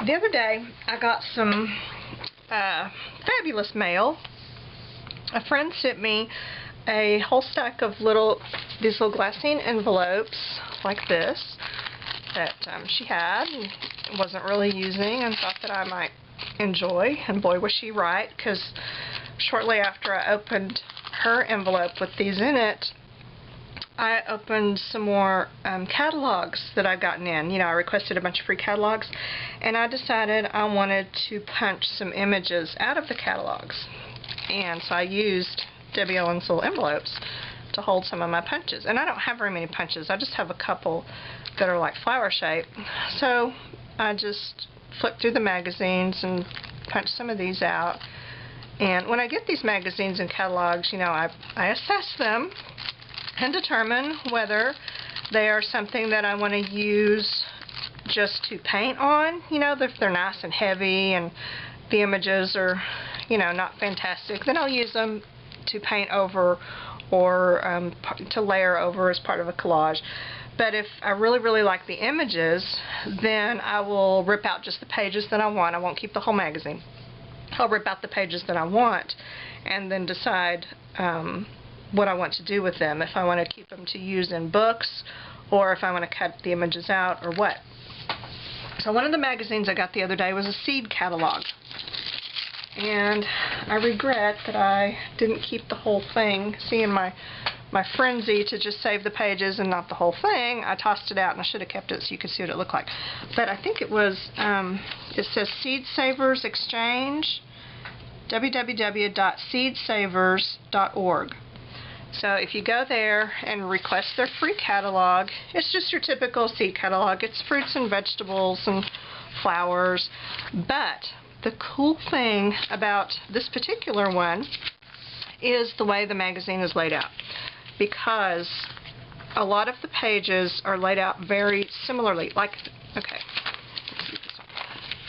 The other day I got some fabulous mail. A friend sent me a whole stack of these little glassine envelopes like this that she had and wasn't really using and thought that I might enjoy, and boy was she right, because shortly after I opened her envelope with these in it, I opened some more catalogs that I've gotten in. You know, I requested a bunch of free catalogs, and I decided I wanted to punch some images out of the catalogs. And so I used Debbie Owens' little envelopes to hold some of my punches. And I don't have very many punches. I just have a couple that are like flower shape. So I just flipped through the magazines and punched some of these out. And when I get these magazines and catalogs, you know, I assess them and determine whether they are something that I want to use just to paint on. You know, if they're nice and heavy and the images are, you know, not fantastic, then I'll use them to paint over or to layer over as part of a collage. But if I really, really like the images, then I will rip out just the pages that I want. I won't keep the whole magazine. I'll rip out the pages that I want and then decide what I want to do with them, if I want to keep them to use in books or if I want to cut the images out or what. So one of the magazines I got the other day was a seed catalog, and I regret that I didn't keep the whole thing. Seeing my frenzy to just save the pages and not the whole thing, I tossed it out, and I should have kept it so you could see what it looked like. But I think it was, it says Seed Savers Exchange, www.seedsavers.org. So if you go there and request their free catalog, it's just your typical seed catalog. It's fruits and vegetables and flowers. But the cool thing about this particular one is the way the magazine is laid out, because a lot of the pages are laid out very similarly. Like, okay,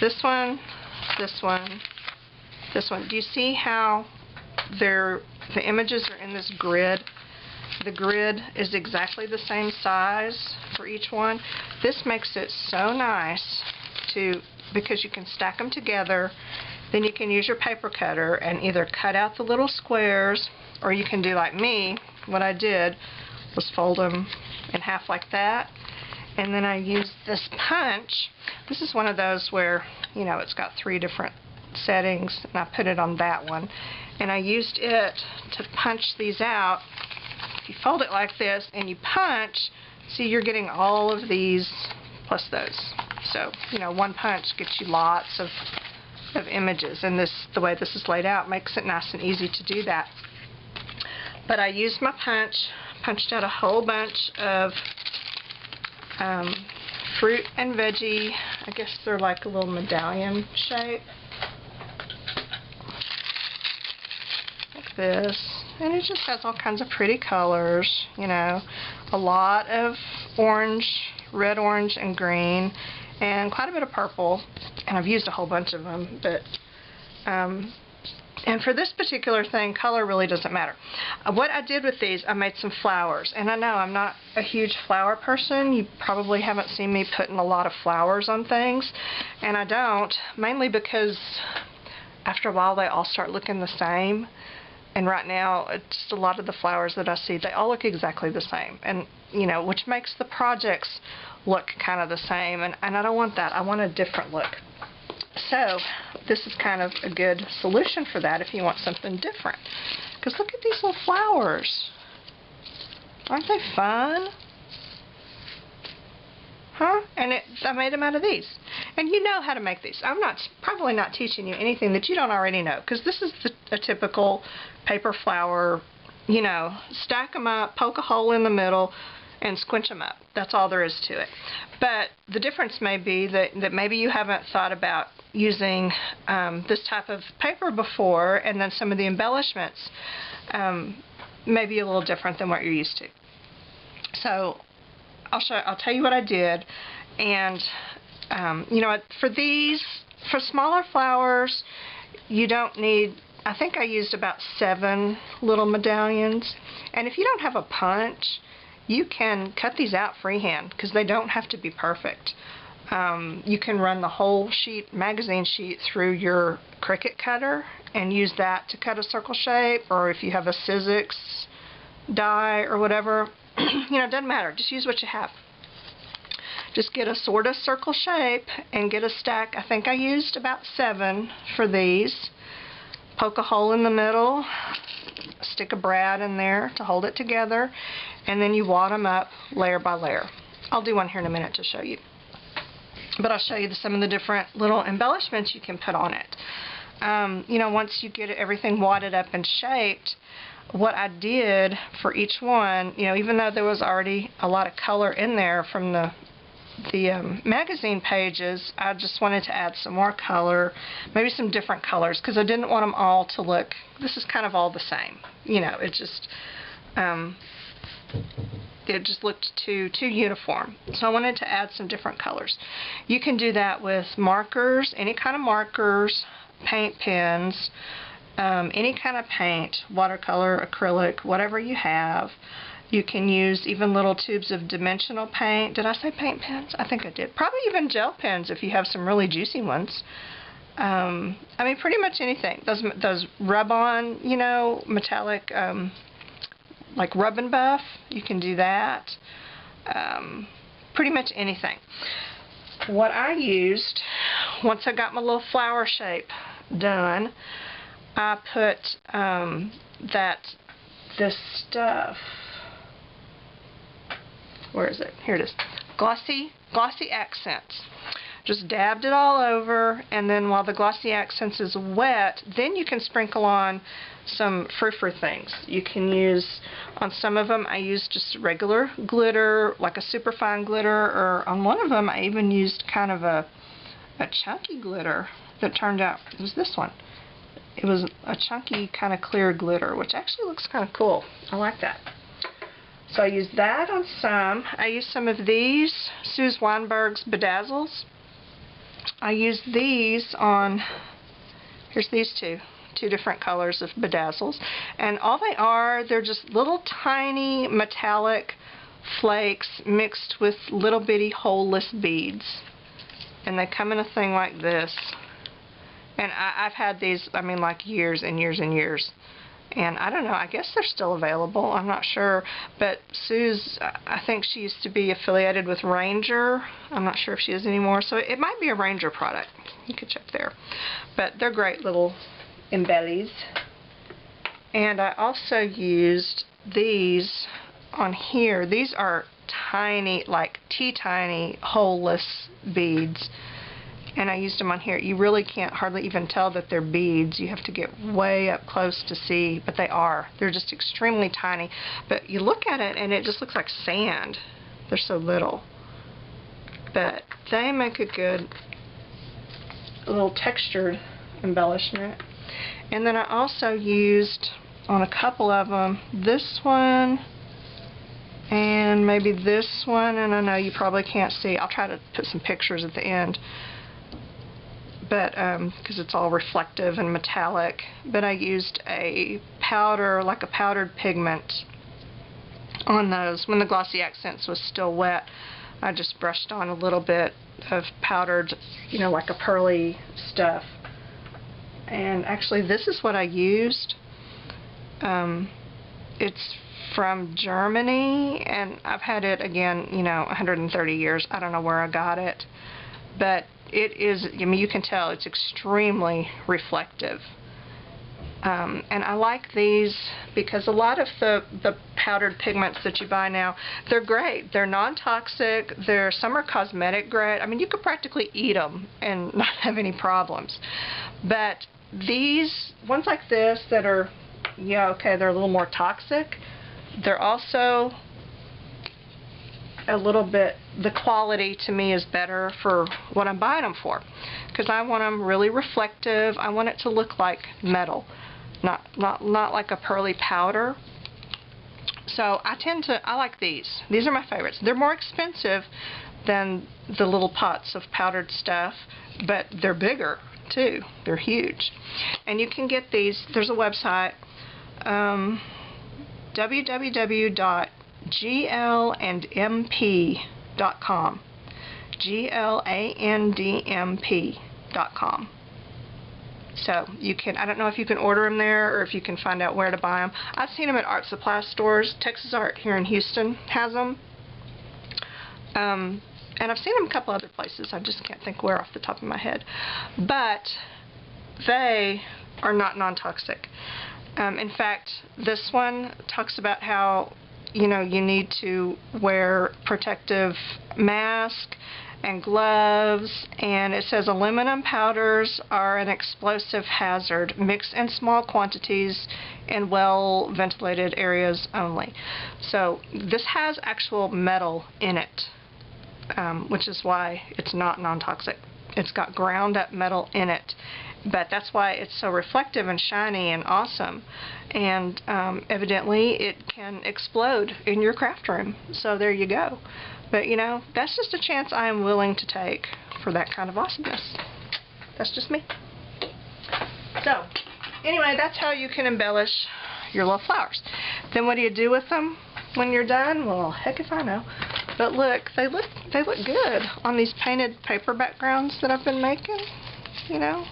this one, this one, this one. Do you see how the images are in this grid? The grid is exactly the same size for each one. This makes it so nice because you can stack them together. Then you can use your paper cutter and either cut out the little squares, or you can do like me. What I did was fold them in half like that, and then I used this punch. This is one of those where, you know, it's got 3 different settings, and I put it on that one, and I used it to punch these out. If you fold it like this and you punch, see, you're getting all of these plus those. So, you know, one punch gets you lots of images, and the way this is laid out makes it nice and easy to do that. But I used my punched out a whole bunch of fruit and veggie. I guess they're like a little medallion shape. This, and it just has all kinds of pretty colors, you know, a lot of orange, red, orange, and green, and quite a bit of purple, and I've used a whole bunch of them, but and for this particular thing, color really doesn't matter. What I did with these, I made some flowers, and I know I'm not a huge flower person. You probably haven't seen me putting a lot of flowers on things, and I don't, mainly because after a while they all start looking the same. And right now, it's a lot of the flowers that I see, they all look exactly the same. And, you know, which makes the projects look kind of the same. And I don't want that. I want a different look. So, this is kind of a good solution for that if you want something different. Because look at these little flowers. Aren't they fun? Huh? And I made them out of these. And you know how to make these. I'm probably not teaching you anything that you don't already know, because this is a typical paper flower, you know, stack them up, poke a hole in the middle, and squinch them up. That's all there is to it. But the difference may be that maybe you haven't thought about using this type of paper before, and then some of the embellishments may be a little different than what you're used to. So I'll tell you what I did, and you know, for smaller flowers, you don't need, I think I used about 7 little medallions, and if you don't have a punch, you can cut these out freehand, because they don't have to be perfect. You can run the whole sheet, magazine sheet, through your Cricut cutter and use that to cut a circle shape, or if you have a Sizzix die or whatever, you know, it doesn't matter. Just use what you have. Just get a sort of circle shape and get a stack. I think I used about 7 for these. Poke a hole in the middle, stick a brad in there to hold it together, and then you wad them up layer by layer. I'll do one here in a minute to show you. But I'll show you some of the different little embellishments you can put on it. You know, once you get everything wadded up and shaped, what I did for each one, you know, even though there was already a lot of color in there from the magazine pages, I just wanted to add some more color, maybe some different colors, because I didn't want them all to look, this is kind of all the same. You know, it just looked too uniform. So I wanted to add some different colors. You can do that with markers, any kind of markers, paint pens, any kind of paint, watercolor, acrylic, whatever you have. You can use even little tubes of dimensional paint. Did I say paint pens? I think I did. Probably even gel pens if you have some really juicy ones. I mean, pretty much anything. Those rub-on, you know, metallic, like rub and buff, you can do that. Pretty much anything. What I used, once I got my little flower shape done, I put this stuff. Where is it? Here it is. Glossy Accents. Just dabbed it all over, and then while the Glossy Accents is wet, then you can sprinkle on some frou-frou things. You can use, on some of them, I used just regular glitter, like a superfine glitter, or on one of them I even used kind of a chunky glitter that turned out, it was this one. It was a chunky kind of clear glitter, which actually looks kind of cool. I like that. So I used that on some. I used some of these, Suez Weinberg's Bedazzles. I used these on, here's these two different colors of Bedazzles. And all they are, they're just little tiny metallic flakes mixed with little bitty holeless beads. And they come in a thing like this. And I've had these, I mean, like years and years and years. And I don't know, I guess they're still available, I'm not sure. But Sue's, I think she used to be affiliated with Ranger. I'm not sure if she is anymore. So it might be a Ranger product. You could check there. But they're great little embellies. And I also used these on here. These are tiny, like teeny holeless beads. And I used them on here. You really can't hardly even tell that they're beads. You have to get way up close to see, but they are. They're just extremely tiny. But you look at it and it just looks like sand. They're so little. But they make a good little textured embellishment. And then I also used on a couple of them this one and maybe this one, and I know you probably can't see. I'll try to put some pictures at the end. But because it's all reflective and metallic, but I used a powder, like a powdered pigment on those. When the Glossy Accents was still wet, I just brushed on a little bit of powdered, you know, like a pearly stuff. And actually this is what I used. It's from Germany, and I've had it again, you know, 130 years. I don't know where I got it, but it is, I mean, you can tell it's extremely reflective. And I like these because a lot of the powdered pigments that you buy now, they're great. They're non-toxic. Some are cosmetic grade. I mean, you could practically eat them and not have any problems. But these ones like this that are, yeah, okay, they're a little more toxic. They're also a little bit, the quality to me is better for what I'm buying them for, because I want them really reflective. I want it to look like metal, not like a pearly powder. So I like these. These are my favorites. They're more expensive than the little pots of powdered stuff, but they're bigger too. They're huge. And you can get these, there's a website, www.glandmp.com. GLANDMP.com. So you can, I don't know if you can order them there or if you can find out where to buy them. I've seen them at art supply stores. Texas Art here in Houston has them. And I've seen them a couple other places. I just can't think where off the top of my head. But they are not non-toxic. In fact, this one talks about how, you know, you need to wear protective mask and gloves, and it says aluminum powders are an explosive hazard. Mixed in small quantities in well ventilated areas only. So this has actual metal in it, which is why it's not non-toxic. It's got ground up metal in it, but that's why it's so reflective and shiny and awesome. And evidently it can explode in your craft room. So there you go. But you know, that's just a chance I am willing to take for that kind of awesomeness. That's just me. So anyway, that's how you can embellish your little flowers. Then what do you do with them when you're done? Well, heck if I know. But look, they look good on these painted paper backgrounds that I've been making. You know,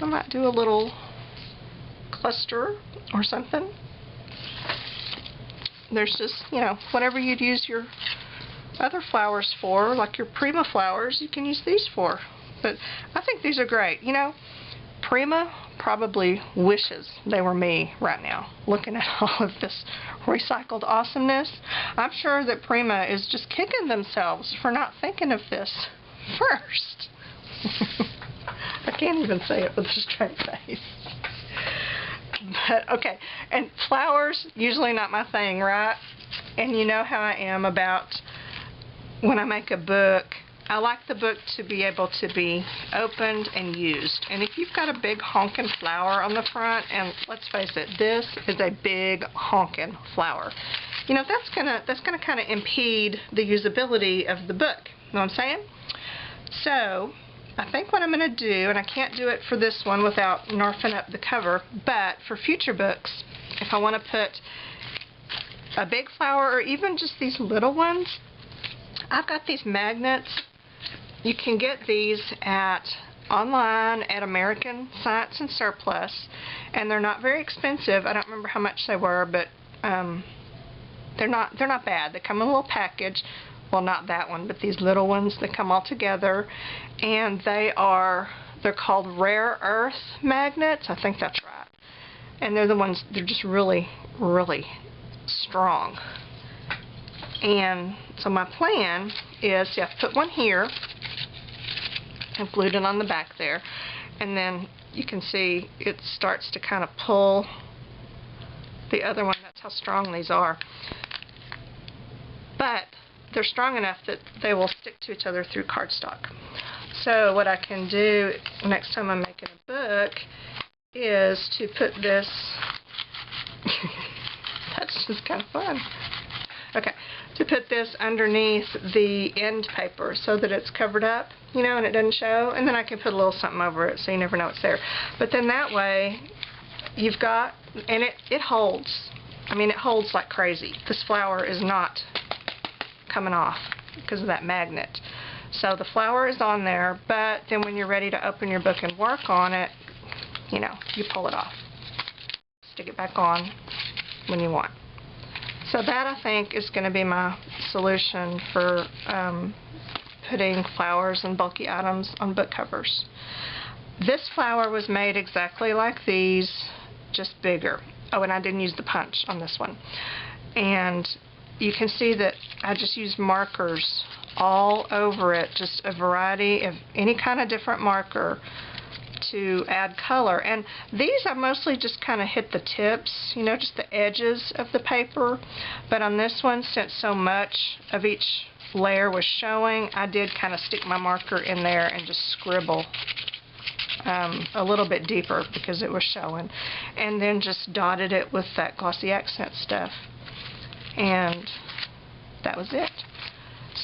I might do a little cluster or something. There's just, you know, whatever you'd use your other flowers for, like your Prima flowers, you can use these for. But I think these are great. You know, Prima probably wishes they were me right now, looking at all of this recycled awesomeness. I'm sure that Prima is just kicking themselves for not thinking of this first. I can't even say it with a straight face. But, okay, and flowers, usually not my thing, right? And you know how I am about when I make a book, I like the book to be able to be opened and used. And if you've got a big honking flower on the front, and let's face it, this is a big honking flower, you know, that's gonna kind of impede the usability of the book. You know what I'm saying? So I think what I'm going to do, and I can't do it for this one without narfing up the cover, but for future books, if I want to put a big flower or even just these little ones, I've got these magnets. You can get these online at American Science and Surplus, and they're not very expensive. I don't remember how much they were, but they're not bad. They come in a little package. Well, not that one, but these little ones that come all together, and they're called rare earth magnets. I think that's right. And they're the ones, they're just really, really strong. And so my plan is, see, I've put one here and glued it on the back there, and then you can see it starts to kind of pull the other one. That's how strong these are. But they're strong enough that they will stick to each other through cardstock. So what I can do next time I'm making a book is to put this, that's just kind of fun. Okay, to put this underneath the end paper so that it's covered up, you know, and it doesn't show, and then I can put a little something over it so you never know it's there. But then that way you've got, and it holds. I mean, it holds like crazy. This flower is not coming off because of that magnet. So the flower is on there, but then when you're ready to open your book and work on it, you know, you pull it off. Stick it back on when you want. So that, I think, is going to be my solution for putting flowers and bulky items on book covers. This flower was made exactly like these, just bigger. Oh, and I didn't use the punch on this one. And you can see that I just used markers all over it, just a variety of any kind of different marker to add color. And these I mostly just kind of hit the tips, you know, just the edges of the paper. But on this one, since so much of each layer was showing, I did kind of stick my marker in there and just scribble a little bit deeper because it was showing. And then just dotted it with that Glossy Accent stuff. And that was it.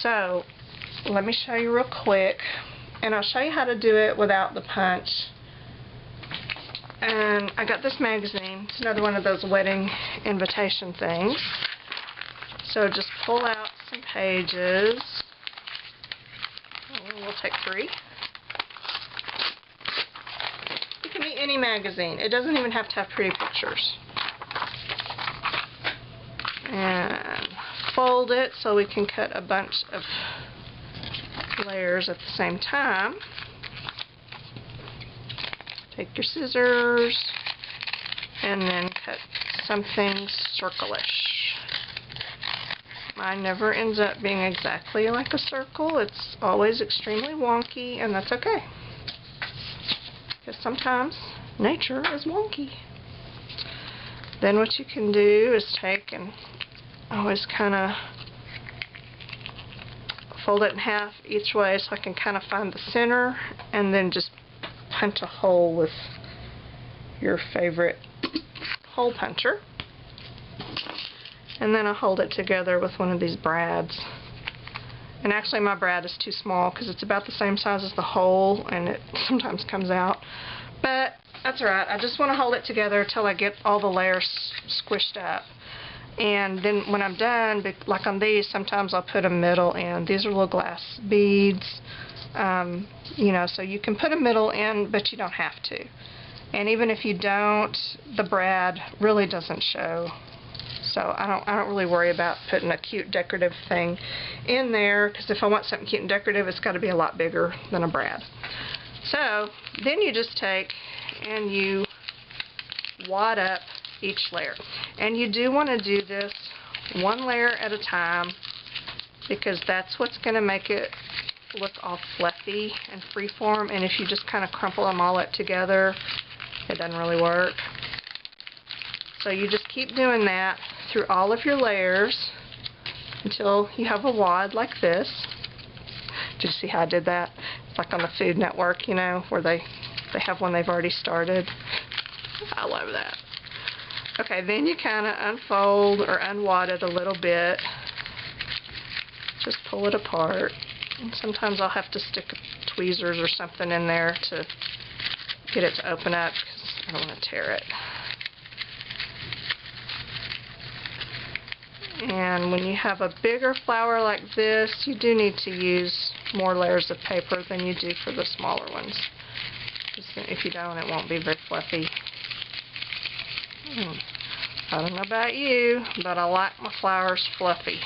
So let me show you real quick, and I'll show you how to do it without the punch. And I got this magazine. It's another one of those wedding invitation things. So just pull out some pages, take 3. It can be any magazine. It doesn't even have to have pretty pictures. And fold it so we can cut a bunch of layers at the same time. Take your scissors and then cut something circle-ish. Mine never ends up being exactly like a circle. It's always extremely wonky, and that's okay. Because sometimes nature is wonky. Then what you can do is take and always kind of fold it in half each way so I can kind of find the center, and then just punch a hole with your favorite hole puncher. And then I'll hold it together with one of these brads. And actually my brad is too small because it's about the same size as the hole, and it sometimes comes out. But that's alright. I just want to hold it together until I get all the layers squished up. And then when I'm done, like on these, sometimes I'll put a middle in. These are little glass beads. You know, so you can put a middle in, but you don't have to. And even if you don't, the brad really doesn't show. So I don't really worry about putting a cute decorative thing in there, because if I want something cute and decorative, it's got to be a lot bigger than a brad. So then you just take and you wad up each layer. And you do want to do this one layer at a time, because that's what's going to make it look all fluffy and freeform. And if you just kind of crumple them all up together, it doesn't really work. So you just keep doing that through all of your layers until you have a wad like this. Did you see how I did that? It's like on the Food Network, you know, where they have one they've already started. I love that. Okay, then you kind of unfold or unwad it a little bit. Just pull it apart. And sometimes I'll have to stick tweezers or something in there to get it to open up, because I don't want to tear it. And when you have a bigger flower like this, you do need to use more layers of paper than you do for the smaller ones. If you don't, it won't be very fluffy. I don't know about you, but I like my flowers fluffy.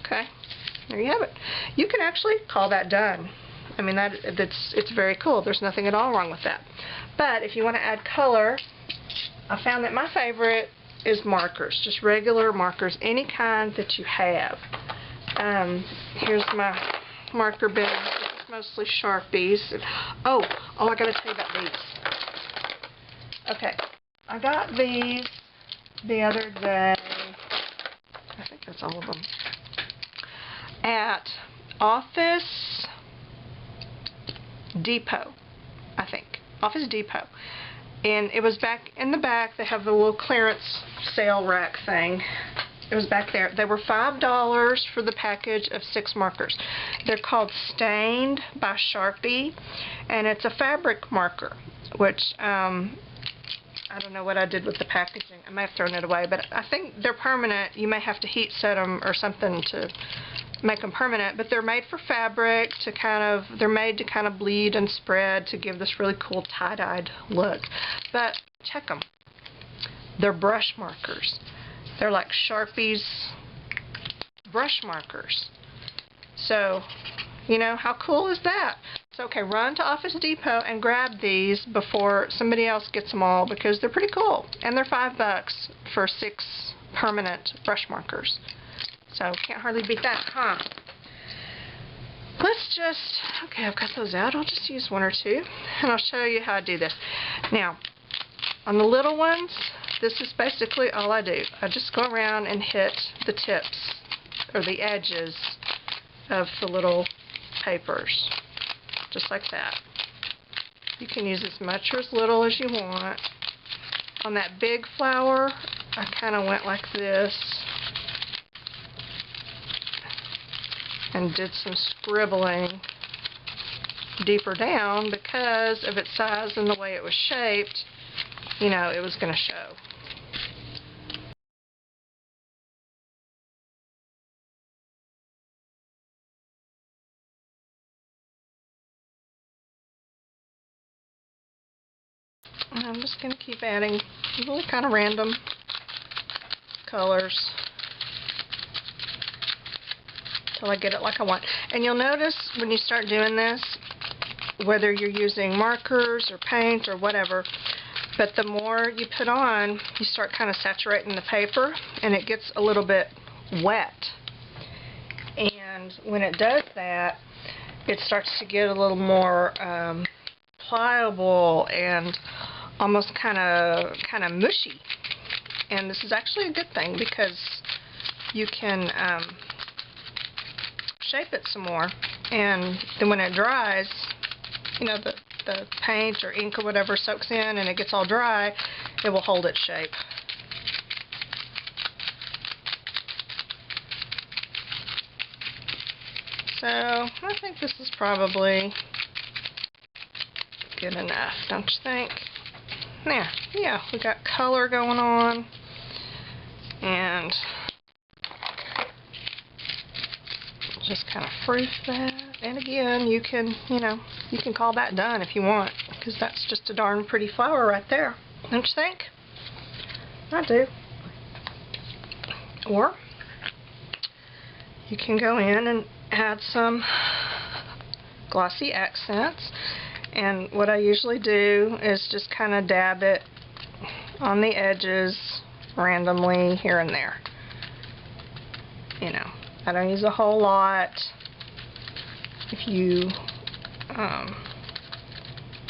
Okay, there you have it. You can actually call that done. I mean, it's very cool. There's nothing at all wrong with that. But if you want to add color, I found that my favorite is markers, just regular markers, any kind that you have. Here's my marker bin. It's mostly Sharpies. Oh, I gotta tell you about these. Okay, I got these the other day. I think that's all of them. At Office Depot, I think. Office Depot. And it was back in the back. They have the little clearance sale rack thing. It was back there. They were $5 for the package of 6 markers. They're called Stained by Sharpie, and it's a fabric marker, which I don't know what I did with the packaging. I may have thrown it away, but I think they're permanent. You may have to heat set them or something to make them permanent, but they're made for fabric to they're made to kind of bleed and spread to give this really cool tie-dyed look. But check them. They're brush markers. They're like Sharpie's brush markers. So, you know, how cool is that? So, okay, run to Office Depot and grab these before somebody else gets them all, because they're pretty cool. And they're $5 for 6 permanent brush markers. So, can't hardly beat that, huh? Let's just, okay, I've got those out. I'll just use 1 or 2, and I'll show you how I do this. Now, on the little ones, this is basically all I do. I just go around and hit the tips, or the edges of the little papers, just like that. You can use as much or as little as you want. On that big flower, I kind of went like this, and did some scribbling deeper down because of its size and the way it was shaped. You know, it was going to show. And I'm just going to keep adding really kind of random colors till I get it like I want. And you'll notice when you start doing this, whether you're using markers or paint or whatever, but the more you put on, you start kind of saturating the paper and it gets a little bit wet. And when it does that, it starts to get a little more pliable and almost kind of mushy. And this is actually a good thing because you can shape it some more. And then when it dries, you know, the paint or ink or whatever soaks in and it gets all dry, it will hold its shape. So I think this is probably good enough, don't you think? Yeah, we got color going on, and just kind of proof that. And again, you can call that done if you want, because that's just a darn pretty flower right there, don't you think? I do. Or you can go in and add some Glossy Accents, and what I usually do is just kind of dab it on the edges randomly here and there. You know, I don't use a whole lot. If you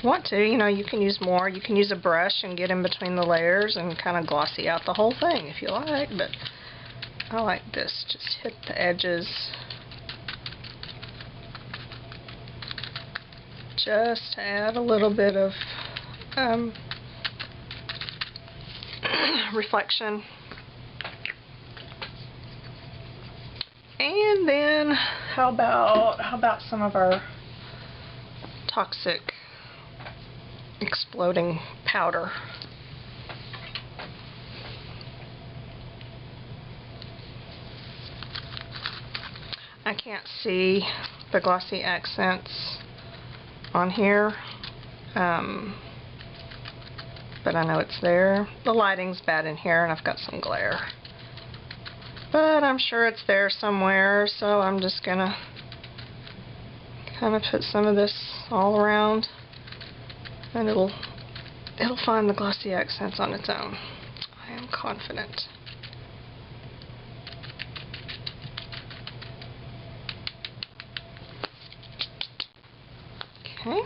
want to, you know, you can use more. You can use a brush and get in between the layers and kind of glossy out the whole thing if you like, but I like this. Just hit the edges. Just to add a little bit of reflection. And then how about some of our toxic exploding powder. I can't see the Glossy Accents on here, but I know it's there. The lighting's bad in here and I've got some glare, but I'm sure it's there somewhere, so I'm just gonna kind of put some of this all around, and it'll find the Glossy Accents on its own. I am confident. Okay.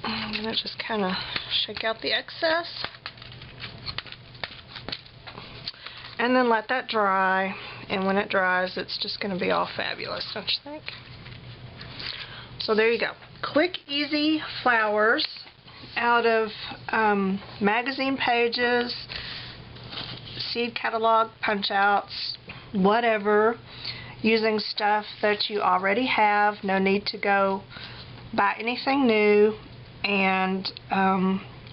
I'm going to just kind of shake out the excess and then let that dry, and when it dries it's just going to be all fabulous, don't you think? So there you go. Quick, easy flowers out of magazine pages, seed catalog punch-outs, whatever, using stuff that you already have. No need to go buy anything new. And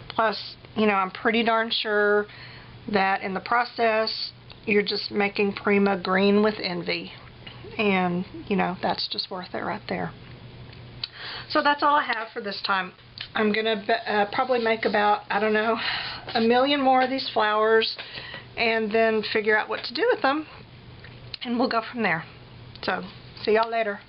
plus, you know, I'm pretty darn sure that in the process you're just making Prima green with envy, and you know, that's just worth it right there. So that's all I have for this time. I'm gonna probably make about, I don't know, 1 million more of these flowers and then figure out what to do with them, and we'll go from there. So see y'all later.